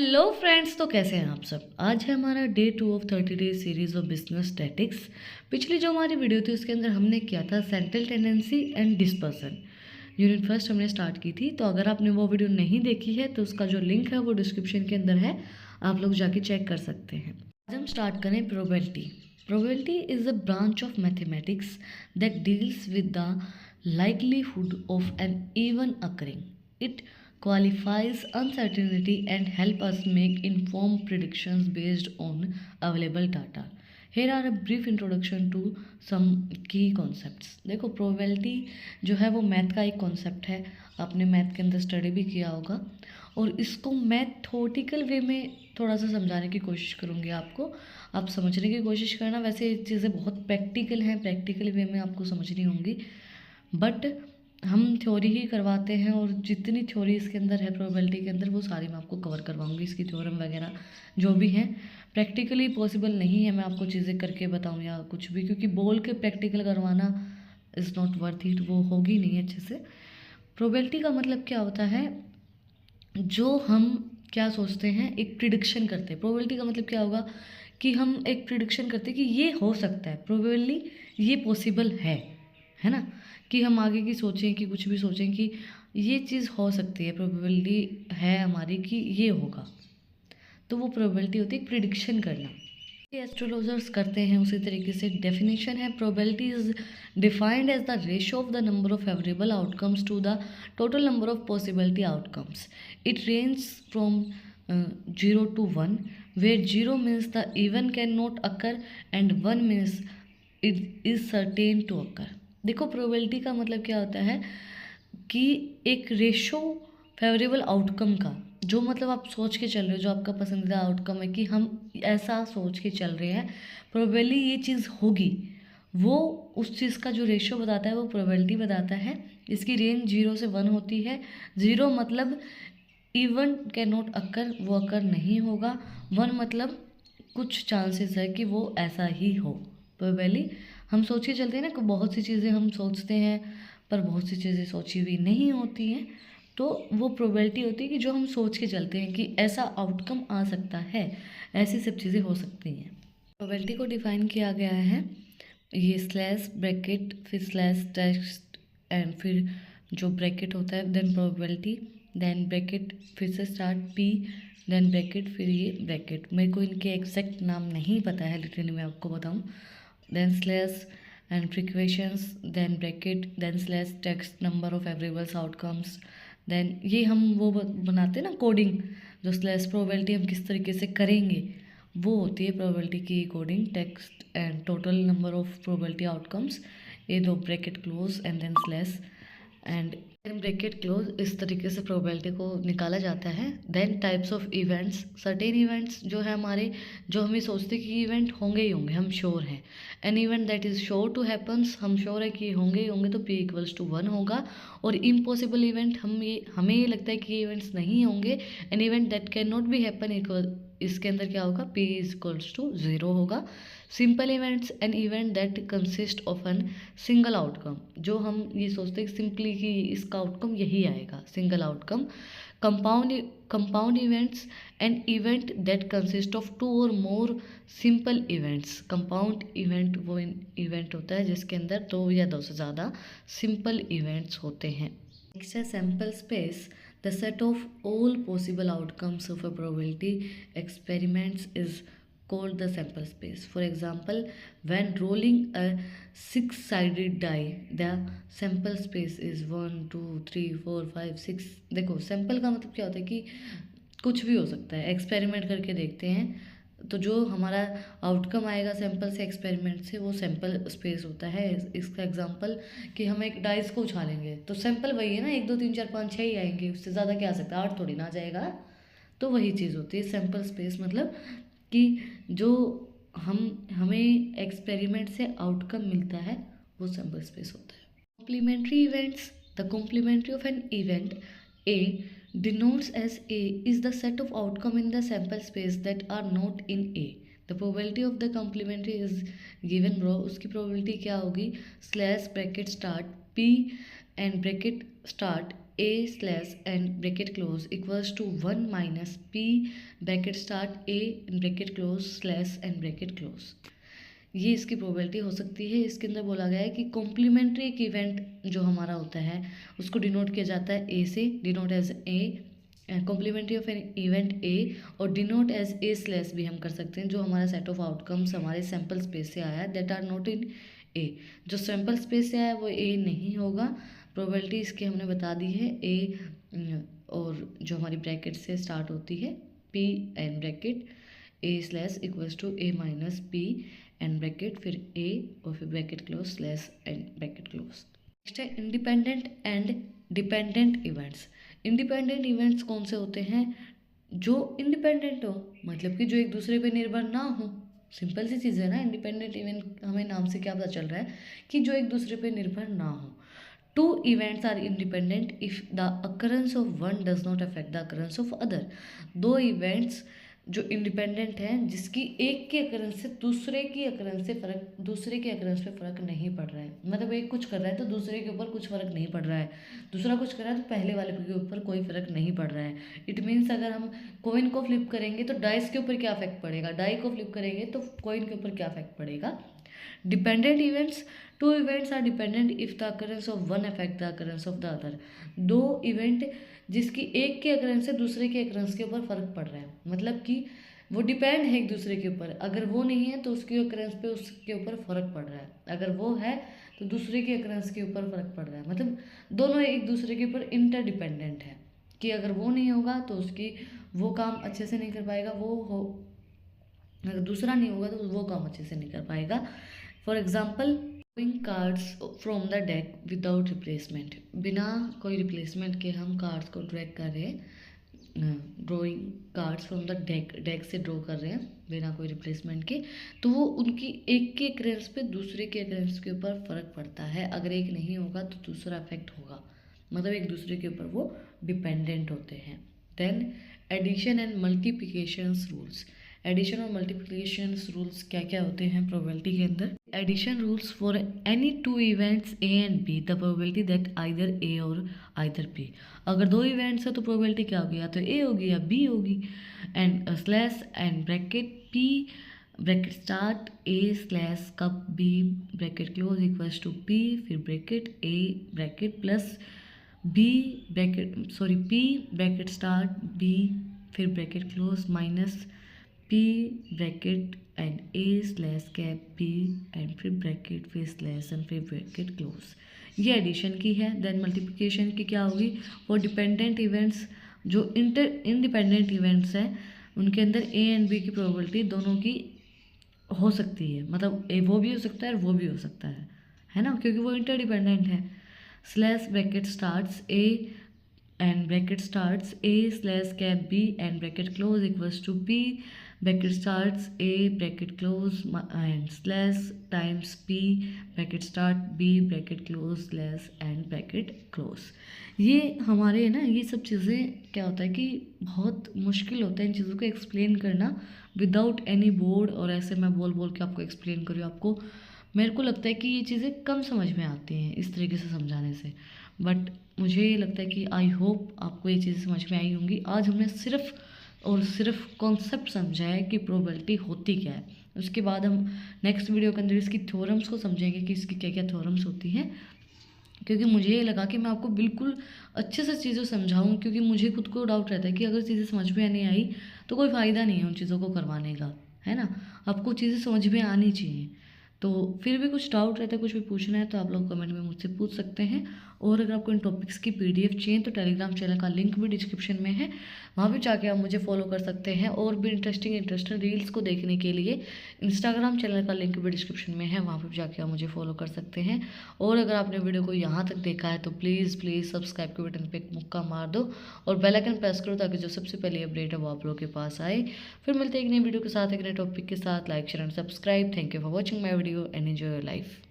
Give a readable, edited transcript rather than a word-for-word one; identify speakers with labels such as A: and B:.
A: Hello friends, तो कैसे हैं आप सब। आज है हमारा day 2 of 30 days series of business statics. पिछली जो हमारी वीडियो थी उसके अंदर हमने किया था central tendency and dispersion. Unit first हमने स्टार्ट की थी, तो अगर आपने वो वीडियो नहीं देखी है तो उसका जो लिंक है वो डिस्क्रिप्शन के अंदर है, आप लोग जाके चेक कर सकते हैं। आज हम स्टार्ट करें probability. Probability is a branch of mathematics that deals with the likelihood of an event occurring. It qualifies uncertainty and help us make informed predictions based on available data. Here are a brief introduction to some key concepts. देखो, probability जो है वो math का एक concept है, आपने math के अंदर स्टडी भी किया होगा, और इसको मैथोटिकल वे में थोड़ा सा समझाने की कोशिश करूँगी आपको। आप समझने की कोशिश करना। वैसे ये चीज़ें बहुत प्रैक्टिकल हैं, प्रैक्टिकल वे में आपको समझनी होंगी, बट हम थ्योरी ही करवाते हैं, और जितनी थ्योरी इसके अंदर है प्रोबेबिलिटी के अंदर वो सारी मैं आपको कवर करवाऊंगी। इसकी थ्योरम वगैरह जो भी हैं प्रैक्टिकली पॉसिबल नहीं है मैं आपको चीज़ें करके बताऊं या कुछ भी, क्योंकि बोल के प्रैक्टिकल करवाना इज़ नॉट वर्थ इट, वो होगी नहीं अच्छे से। प्रोबेबिलिटी का मतलब क्या होता है, जो हम क्या सोचते हैं, एक प्रिडिक्शन करते हैं। प्रोबेबिलिटी का मतलब क्या होगा कि हम एक प्रिडिक्शन करते हैं कि ये हो सकता है, प्रोबेबली ये पॉसिबल है ना, कि हम आगे की सोचें कि कुछ भी सोचें कि ये चीज़ हो सकती है, प्रोबेबिलिटी है हमारी कि ये होगा, तो वो प्रोबेबिलिटी होती है प्रिडिक्शन करना। ये एस्ट्रोलॉजर्स करते हैं उसी तरीके से। डेफिनेशन है, probability is defined as the ratio of the number of favourable outcomes to the total number of possibility outcomes. It range from 0 to 1, where 0 means the event can not occur and 1 means it is certain to occur। देखो, probability का मतलब क्या होता है कि एक ratio favourable outcome का, जो मतलब आप सोच के चल रहे हो, जो आपका पसंदीदा आउटकम है कि हम ऐसा सोच के चल रहे हैं, प्रोबेबली ये चीज़ होगी, वो उस चीज़ का जो रेशो बताता है वो प्रोबेबिलिटी बताता है। इसकी रेंज 0 से 1 होती है। 0 मतलब इवेंट कैन नॉट अकर, वो अकर नहीं होगा। 1 मतलब कुछ चांसेस है कि वो ऐसा ही हो। प्रोबेबली हम सोच के चलते हैं ना कि बहुत सी चीज़ें हम सोचते हैं पर बहुत सी चीज़ें सोची हुई नहीं होती हैं, तो वो प्रोबेबिलिटी होती है कि जो हम सोच के चलते हैं कि ऐसा आउटकम आ सकता है, ऐसी सब चीज़ें हो सकती हैं। प्रोबेबिलिटी को डिफाइन किया गया है, ये स्लैश ब्रैकेट फिर स्लैश टेक्स्ट एंड फिर जो ब्रैकेट होता है देन प्रोबेबिलिटी, देन ब्रैकेट फिर से स्टार्ट पी, देन ब्रैकेट फिर ये ब्रैकेट। मेरे को इनके एग्जैक्ट नाम नहीं पता है, लिटरली मैं आपको बताऊँ। then slash and frequencies, then bracket, then slash text number of variables outcomes, then ये हम वो बनाते हैं ना कोडिंग, जो स्लैश प्रोबेबिलिटी हम किस तरीके से करेंगे वो होती है प्रोबेबिलिटी की coding. Text and total number of probability outcomes, ये दो bracket close and then slash and bracket close, इस तरीके से प्रोबेबिलिटी को निकाला जाता है। Then types of events, certain events जो है हमारे, जो हमें सोचते कि इवेंट होंगे ही होंगे, हम श्योर हैं। An event that is sure to happens, हम श्योर है कि होंगे ही होंगे, तो P इक्वल्स टू 1 होगा। और इम्पॉसिबल इवेंट, हमें ये लगता है कि ये इवेंट्स नहीं होंगे। N event that can not be happen, इसके अंदर क्या होगा, P इज इक्वल्स टू 0 होगा। Simple events, an event that consist of an single outcome, जो हम ये सोचते हैं सिंपली कि इसका आउटकम यही आएगा, single outcome. Compound events, an event that consist of 2 और more simple events. Compound event वो इवेंट होता है जिसके अंदर 2 या 2 से ज़्यादा सिंपल इवेंट्स होते हैं। नेक्स्ट है sample space, the set of all possible outcomes of a probability experiments is called the sample space. For example, when rolling a 6-sided die, the sample space is 1 2 3 4 5 6। देखो, sample का मतलब क्या होता है कि कुछ भी हो सकता है, एक्सपेरिमेंट करके देखते हैं, तो जो हमारा आउटकम आएगा सैम्पल से, एक्सपेरिमेंट से, वो सैम्पल स्पेस होता है। इसका एग्जांपल कि हम एक डाइस को उछालेंगे तो सैम्पल वही है ना, 1 2 3 4 5 6 ही आएंगे, उससे ज़्यादा क्या आ सकता है, 8 थोड़ी ना आ जाएगा। तो वही चीज़ होती है सैम्पल स्पेस, मतलब कि जो हमें एक्सपेरिमेंट से आउटकम मिलता है वो सैम्पल स्पेस होता है। Complementary events, the complementary of an event A denotes as A is the set of outcome in the sample space that are not in A. The probability of the complementary is given below। उसकी probability क्या होगी, slash bracket start P and bracket start a slash and bracket close equals to 1 minus p bracket start a and bracket close slash and bracket close। ये इसकी probability हो सकती है। इसके अंदर बोला गया है कि कॉम्प्लीमेंट्री एक इवेंट जो हमारा होता है उसको डिनोट किया जाता है ए से, denote as A, complementary of an event A, और डिनोट एज ए स्लैश भी हम कर सकते हैं जो हमारा सेट ऑफ आउटकम्स हमारे सैम्पल स्पेस से आया है दैट आर नॉट इन ए। जो सैम्पल स्पेस से आया वो ए नहीं होगा। प्रोबेबिलिटी इसकी हमने बता दी है ए, और जो हमारी ब्रैकेट से स्टार्ट होती है P N bracket A slash equals to A minus P N bracket फिर ए और फिर bracket close slash N bracket close. Next है independent and dependent events. Independent events कौन से होते हैं? जो इंडिपेंडेंट हो, मतलब कि जो एक दूसरे पे निर्भर ना हो। सिंपल सी चीज़ है ना। इंडिपेंडेंट इवेंट हमें नाम से क्या पता चल रहा है कि जो एक दूसरे पे निर्भर ना हो। Two events are independent if the occurrence of one does not affect the occurrence of other. दो इवेंट्स जो इंडिपेंडेंट हैं जिसकी एक के अकरेंस से दूसरे के अकरेंस पे फ़र्क नहीं पड़ रहा है। मतलब एक कुछ कर रहा है तो दूसरे के ऊपर कुछ फ़र्क नहीं पड़ रहा है, दूसरा कुछ कर रहा है तो पहले वाले के ऊपर कोई फ़र्क नहीं पड़ रहा है। इट मीन्स अगर हम कॉइन को फ्लिप करेंगे तो डाइस के ऊपर क्या इफेक्ट पड़ेगा, डाई को फ्लिप करेंगे तो कॉइन के ऊपर क्या इफेक्ट पड़ेगा। Dependent events, two events are dependent if the occurrence of one affect the occurrence of the other. दो इवेंट जिसकी एक के अकरेंस से दूसरे के अकरेंस के ऊपर फ़र्क पड़ रहा है, मतलब कि वो डिपेंड है एक दूसरे के ऊपर। अगर वो नहीं है तो उसके अकरेंस पे उसके ऊपर फ़र्क पड़ रहा है, अगर वो है तो दूसरे के अकरेंस के ऊपर फ़र्क पड़ रहा है। मतलब दोनों एक दूसरे के ऊपर इंटरडिपेंडेंट है कि अगर वो नहीं होगा तो उसकी वो काम अच्छे से नहीं कर पाएगा, अगर दूसरा नहीं होगा तो वो काम अच्छे से नहीं कर पाएगा। For example drawing cards from the deck without replacement. बिना कोई रिप्लेसमेंट के हम कार्ड्स को ड्रैग कर रहे हैं, drawing cards from the deck से ड्रॉ कर रहे हैं बिना कोई रिप्लेसमेंट के, तो वो उनकी एक के अकरेंस पे दूसरे के अकरेंस के ऊपर फ़र्क पड़ता है। अगर एक नहीं होगा तो दूसरा इफेक्ट होगा, मतलब एक दूसरे के ऊपर वो डिपेंडेंट होते हैं। Then addition and multiplications rules. Addition और मल्टीप्लिकेशन रूल्स क्या क्या होते हैं प्रोबेबिलिटी के अंदर? Addition rules for any two events A and B the probability that either A और आइदर बी। अगर दो इवेंट्स है तो प्रोबेबिलिटी क्या होगी, या तो ए होगी या बी होगी। And slash and bracket P bracket start A slash cup B bracket close equals to P फिर bracket A bracket plus B P bracket start B फिर bracket close minus P bracket and A slash cap B and फिर bracket फिर slash and फिर bracket close. ये addition की है। Then multiplication की क्या होगी? वो डिपेंडेंट इवेंट्स जो इंडिपेंडेंट इवेंट्स हैं उनके अंदर ए एंड बी की प्रोबेबिलिटी दोनों की हो सकती है, मतलब ए वो भी हो सकता है और वो भी हो सकता है ना, क्योंकि वो इंटरडिपेंडेंट है। Slash bracket starts A and bracket starts a slash cap b and bracket close equals to p bracket starts a bracket close and slash times p bracket start b bracket close slash and bracket close। ये हमारे ना ये सब चीज़ें क्या होता है कि बहुत मुश्किल होता है इन चीज़ों को एक्सप्लेन करना विदाउट एनी बोर्ड, और ऐसे मैं बोल के आपको एक्सप्लेन करूँ आपको मेरे को लगता है कि ये चीज़ें कम समझ में आती हैं इस तरीके से समझाने से, बट मुझे ये लगता है कि आई होप आपको ये चीज़ें समझ में आई होंगी। आज हमने सिर्फ और सिर्फ कॉन्सेप्ट समझा है कि प्रोबेबिलिटी होती क्या है। उसके बाद हम नेक्स्ट वीडियो के अंदर इसकी थ्योरम्स को समझेंगे कि इसकी क्या क्या थ्योरम्स होती हैं, क्योंकि मुझे ये लगा कि मैं आपको बिल्कुल अच्छे से चीज़ें समझाऊँ, क्योंकि मुझे खुद को डाउट रहता है कि अगर चीज़ें समझ में नहीं आई तो कोई फ़ायदा नहीं है उन चीज़ों को करवाने का, है ना। आपको चीज़ें समझ में आनी चाहिए। तो फिर भी कुछ डाउट रहता है, कुछ भी पूछना है तो आप लोग कमेंट में मुझसे पूछ सकते हैं। और अगर आपको इन टॉपिक्स की पीडीएफ चाहिए तो टेलीग्राम चैनल का लिंक भी डिस्क्रिप्शन में है, वहाँ भी जाके आप मुझे फॉलो कर सकते हैं। और भी इंटरेस्टिंग रील्स को देखने के लिए इंस्टाग्राम चैनल का लिंक भी डिस्क्रिप्शन में है, वहाँ पर जाके आप मुझे फॉलो कर सकते हैं। और अगर आपने वीडियो को यहाँ तक देखा है तो प्लीज़ सब्सक्राइब के बटन पर एक मुक्का मार दो और बेल आइकन प्रेस करो ताकि जो सबसे पहले अपडेट है वो आप लोगों के पास आए। फिर मिलते हैं एक नई वीडियो के साथ, एक नए टॉपिक के साथ। Like share and subscribe. Thank you for watching my video and enjoy your life.